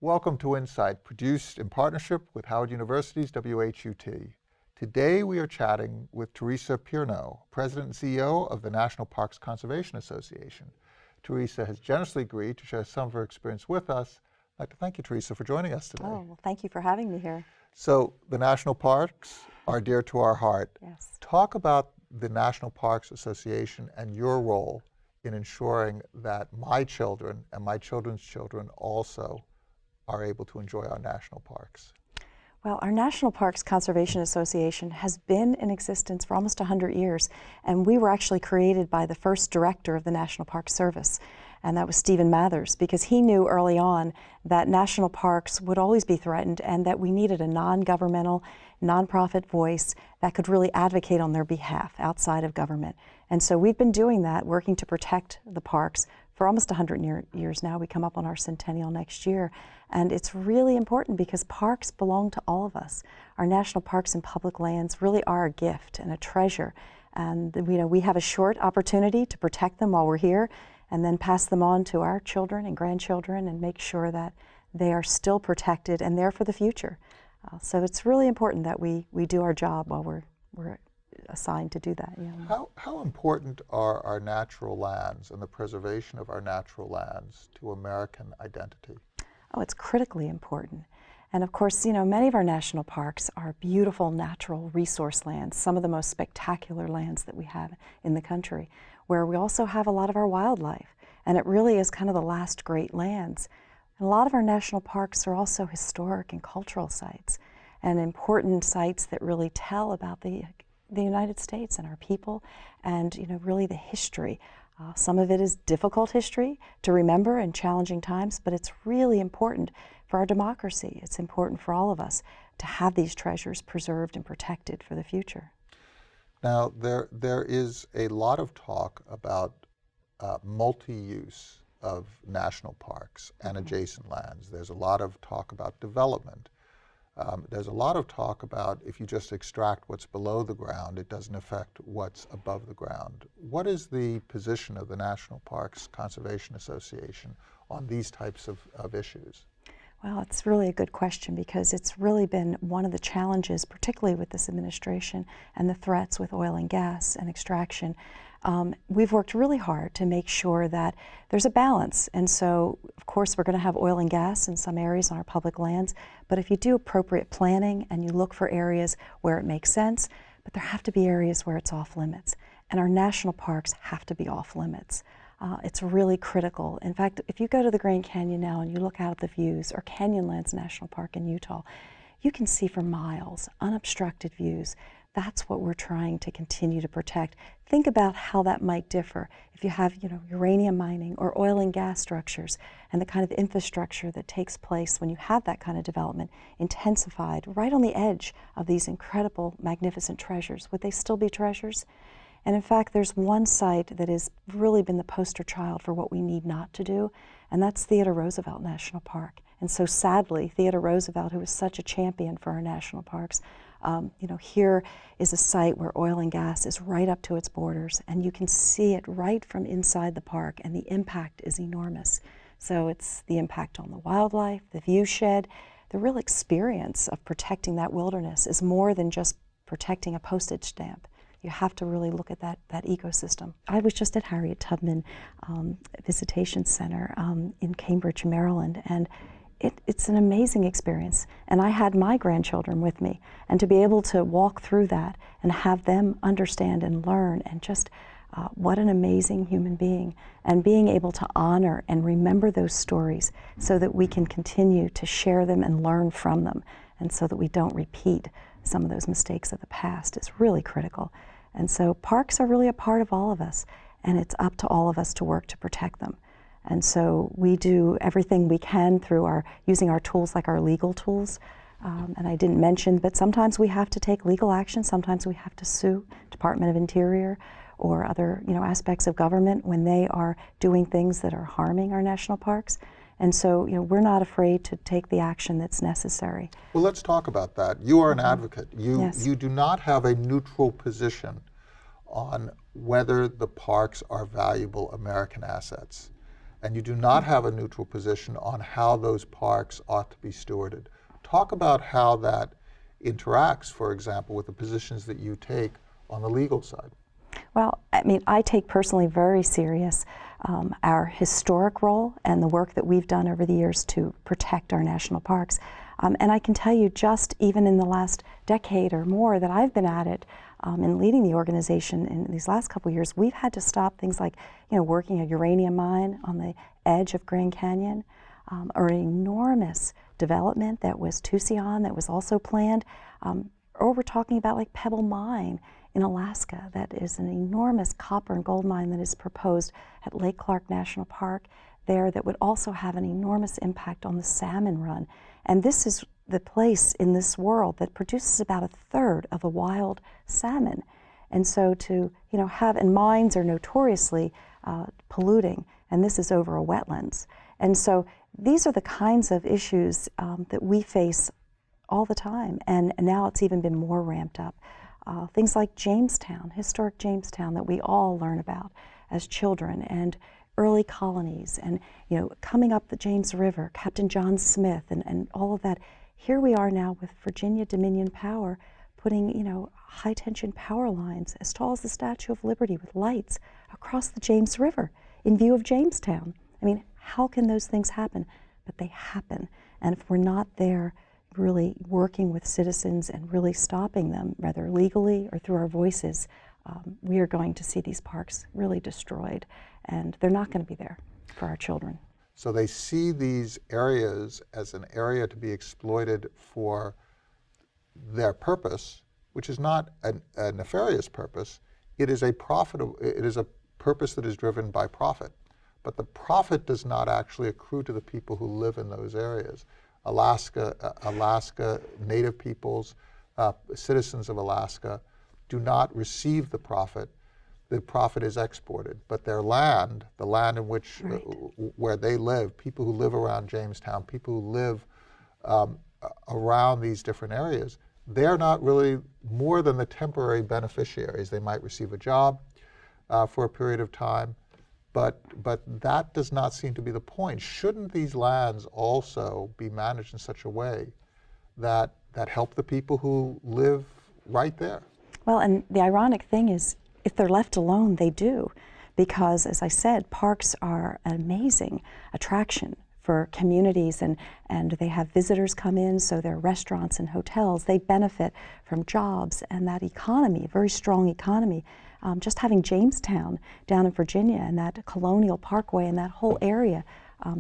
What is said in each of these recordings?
Welcome to Insight, produced in partnership with Howard University's WHUT. Today we are chatting with Theresa Pierno, President and CEO of the National Parks Conservation Association. Theresa has generously agreed to share some of her experience with us. I'd like to thank you, Theresa, for joining us today. Oh, well, thank you for having me here. So the national parks are dear to our heart. Yes. Talk about the National Parks Association and your role in ensuring that my children and my children's children also are able to enjoy our national parks. Well, our National Parks Conservation Association has been in existence for almost 100 years, and we were actually created by the first director of the National Park Service, and that was Stephen Mathers, because he knew early on that national parks would always be threatened and that we needed a non-governmental, nonprofit voice that could really advocate on their behalf outside of government. And so we've been doing that, working to protect the parks for almost 100 years now. We come up on our centennial next year. And it's really important because parks belong to all of us. Our national parks and public lands really are a gift and a treasure. And we have a short opportunity to protect them while we're here and then pass them on to our children and grandchildren and make sure that they are still protected and there for the future. So it's really important that we do our job while we're assigned to do that. Yeah. How important are our natural lands and the preservation of our natural lands to American identity? Oh, it's critically important. And of course, many of our national parks are beautiful natural resource lands, some of the most spectacular lands that we have in the country, where we also have a lot of our wildlife. And it really is kind of the last great lands. And a lot of our national parks are also historic and cultural sites, and important sites that really tell about the United States and our people and, really the history. Some of it is difficult history to remember in challenging times, but it's really important for our democracy. It's important for all of us to have these treasures preserved and protected for the future. Now, there is a lot of talk about multi-use of national parks and adjacent lands. There's a lot of talk about development. There's a lot of talk about if you just extract what's below the ground, it doesn't affect what's above the ground. What is the position of the National Parks Conservation Association on these types of issues? Well, it's really a good question because it's really been one of the challenges, particularly with this administration and the threats with oil and gas and extraction. We've worked really hard to make sure that there's a balance. And so, of course, we're going to have oil and gas in some areas on our public lands, but if you do appropriate planning and you look for areas where it makes sense, but there have to be areas where it's off limits. And our national parks have to be off limits. It's really critical. In fact, if you go to the Grand Canyon now and you look out at the views, or Canyonlands National Park in Utah, you can see for miles unobstructed views. That's what we're trying to continue to protect. Think about how that might differ if you have, uranium mining or oil and gas structures and the kind of infrastructure that takes place when you have that kind of development intensified right on the edge of these incredible, magnificent treasures. Would they still be treasures? And in fact, there's one site that has really been the poster child for what we need not to do, and that's Theodore Roosevelt National Park. And so sadly, Theodore Roosevelt, who was such a champion for our national parks, here is a site where oil and gas is right up to its borders, and you can see it right from inside the park, and the impact is enormous. So it's the impact on the wildlife, the view shed. The real experience of protecting that wilderness is more than just protecting a postage stamp. You have to really look at that ecosystem. I was just at Harriet Tubman Visitation Center in Cambridge, Maryland, and it's an amazing experience. And I had my grandchildren with me, and to be able to walk through that and have them understand and learn and just what an amazing human being, and being able to honor and remember those stories so that we can continue to share them and learn from them, and so that we don't repeat some of those mistakes of the past is really critical. And so parks are really a part of all of us, and it's up to all of us to work to protect them. And so we do everything we can through using our tools like our legal tools. And I didn't mention, but sometimes we have to take legal action. Sometimes we have to sue Department of Interior or other aspects of government when they are doing things that are harming our national parks. And so we're not afraid to take the action that's necessary. Well, let's talk about that. You are an advocate. Yes. You do not have a neutral position on whether the parks are valuable American assets. and you do not have a neutral position on how those parks ought to be stewarded. Talk about how that interacts, for example, with the positions that you take on the legal side. Well, I mean, I take personally very serious our historic role and the work that we've done over the years to protect our national parks. And I can tell you, just even in the last decade or more that I've been at it, in leading the organization in these last couple of years, we've had to stop things like, working a uranium mine on the edge of Grand Canyon, or an enormous development that was Tucson that was also planned, or we're talking about like Pebble Mine in Alaska. That is an enormous copper and gold mine that is proposed at Lake Clark National Park there that would also have an enormous impact on the salmon run. And this is the place in this world that produces about 1/3 of the wild salmon. And so to have, and mines are notoriously polluting, and this is over a wetlands. And so these are the kinds of issues that we face all the time, and now it's even been more ramped up. Things like Jamestown, historic Jamestown that we all learn about as children, and early colonies, and coming up the James River, Captain John Smith, and all of that. Here we are now with Virginia Dominion Power putting high tension power lines as tall as the Statue of Liberty with lights across the James River in view of Jamestown. I mean, how can those things happen? But they happen, and if we're not there really working with citizens and really stopping them, whether legally or through our voices, we are going to see these parks really destroyed, and they're not going to be there for our children. So they see these areas as an area to be exploited for their purpose, which is not a nefarious purpose. It is a purpose that is driven by profit. But the profit does not actually accrue to the people who live in those areas. Alaska Native peoples, citizens of Alaska, do not receive the profit. The profit is exported, but their land, the land in which, Right. Where they live, people who live around Jamestown, people who live around these different areas, they're not really more than the temporary beneficiaries. They might receive a job for a period of time, but that does not seem to be the point. Shouldn't these lands also be managed in such a way that help the people who live right there? Well, and the ironic thing is, if they're left alone, they do, because as I said, parks are an amazing attraction for communities, and they have visitors come in, so they're restaurants and hotels. They benefit from jobs and that economy, a very strong economy. Just having Jamestown down in Virginia and that Colonial Parkway and that whole area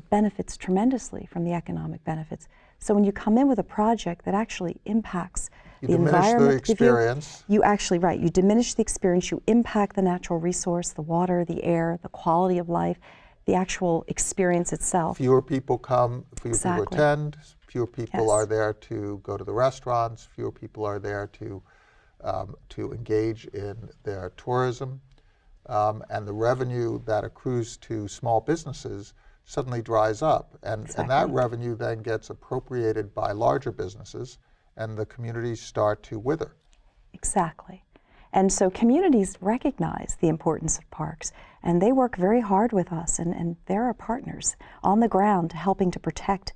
benefits tremendously from the economic benefits. So when you come in with a project that actually impacts the environment, the experience. you actually, right, you diminish the experience, you impact the natural resource, the water, the air, the quality of life, the actual experience itself. Fewer people come, fewer Exactly. people attend, fewer people Yes. are there to go to the restaurants, fewer people are there to engage in their tourism, and the revenue that accrues to small businesses suddenly dries up, and that Exactly. revenue then gets appropriated by larger businesses, and the communities start to wither. Exactly. And so communities recognize the importance of parks, and they work very hard with us, and they're our partners on the ground helping to protect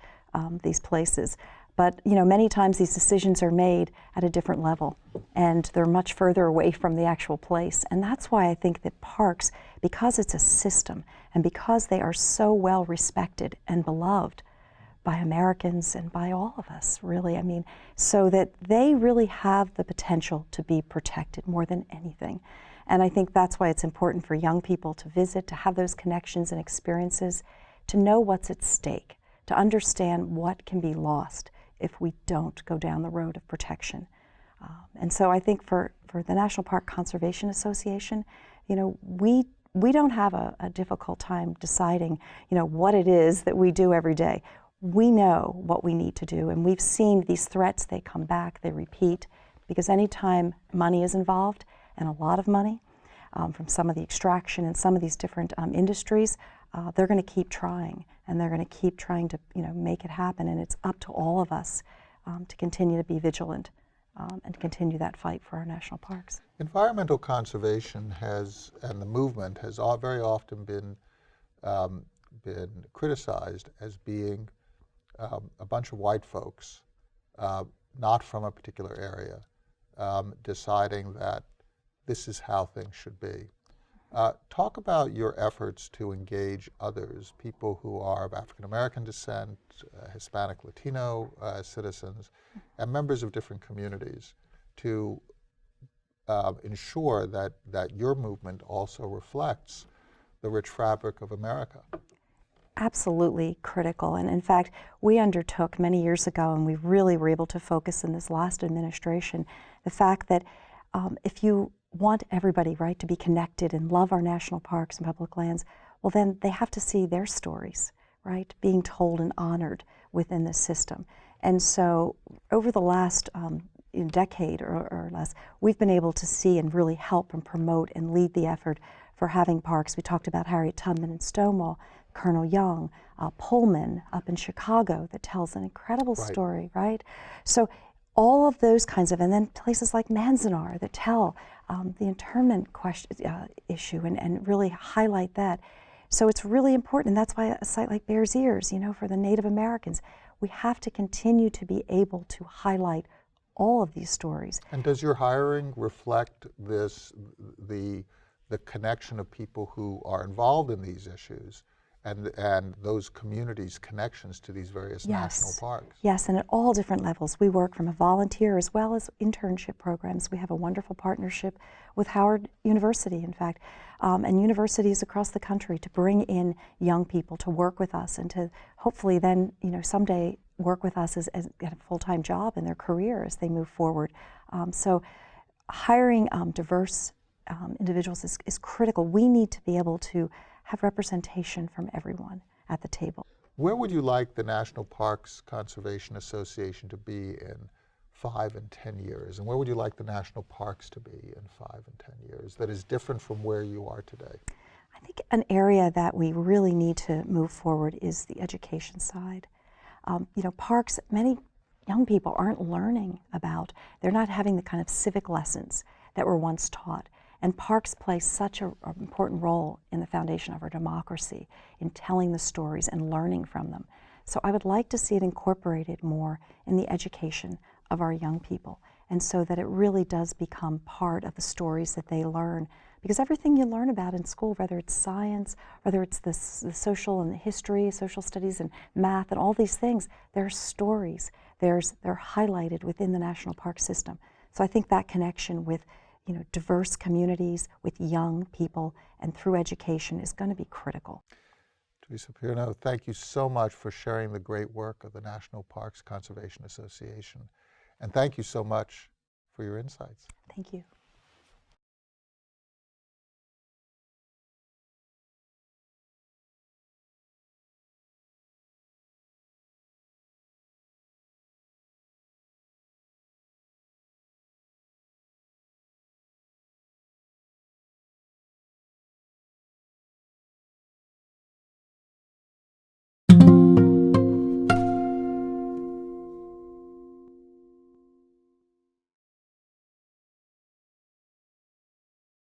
these places. But many times these decisions are made at a different level, and they're much further away from the actual place. And that's why I think that parks, because it's a system, and because they are so well respected and beloved by Americans and by all of us, really, I mean, so that they really have the potential to be protected more than anything. And I think that's why it's important for young people to visit, to have those connections and experiences, to know what's at stake, to understand what can be lost if we don't go down the road of protection. And so I think for the National Park Conservation Association, we don't have a difficult time deciding, what it is that we do every day. We know what we need to do, and we've seen these threats. They come back, they repeat, because anytime money is involved, and a lot of money, from some of the extraction and some of these different industries, they're going to keep trying, and they're going to keep trying to make it happen. And it's up to all of us to continue to be vigilant and continue that fight for our national parks. Environmental conservation and the movement has very often been been criticized as being a bunch of white folks, not from a particular area, deciding that this is how things should be. Talk about your efforts to engage others, people who are of African American descent, Hispanic, Latino citizens, and members of different communities to ensure that your movement also reflects the rich fabric of America. Absolutely critical. And in fact, we undertook many years ago, and we really were able to focus in this last administration, the fact that if you want everybody, right, to be connected and love our national parks and public lands, well, then they have to see their stories, right, being told and honored within this system. And so over the last decade or less, we've been able to see and really help and promote and lead the effort for having parks. We talked about Harriet Tubman in Stonewall, Colonel Young, Pullman up in Chicago that tells an incredible story, right? So all of those kinds of, and then places like Manzanar that tell the internment issue and really highlight that. So it's really important, and that's why a site like Bears Ears, you know, for the Native Americans, we have to continue to be able to highlight all of these stories. And does your hiring reflect this, the connection of people who are involved in these issues and those communities' connections to these various national parks? Yes, and at all different levels. We work from a volunteer as well as internship programs. We have a wonderful partnership with Howard University, in fact, and universities across the country to bring in young people to work with us and to hopefully then, you know, someday work with us as a full-time job in their career as they move forward. So hiring diverse individuals is critical. We need to be able to have representation from everyone at the table. Where would you like the National Parks Conservation Association to be in 5 and 10 years? And where would you like the national parks to be in 5 and 10 years that is different from where you are today? I think an area that we really need to move forward is the education side. You know, parks, many young people aren't learning about, they're not having the kind of civic lessons that were once taught. And parks play such an important role in the foundation of our democracy, in telling the stories and learning from them. So I would like to see it incorporated more in the education of our young people, and so that it really does become part of the stories that they learn. Because everything you learn about in school, whether it's science, whether it's the social and the history, social studies and math and all these things, they're stories. They're highlighted within the national park system. So I think that connection with, you know, diverse communities, with young people, and through education is going to be critical. Theresa Pierno, thank you so much for sharing the great work of the National Parks Conservation Association. And thank you so much for your insights. Thank you.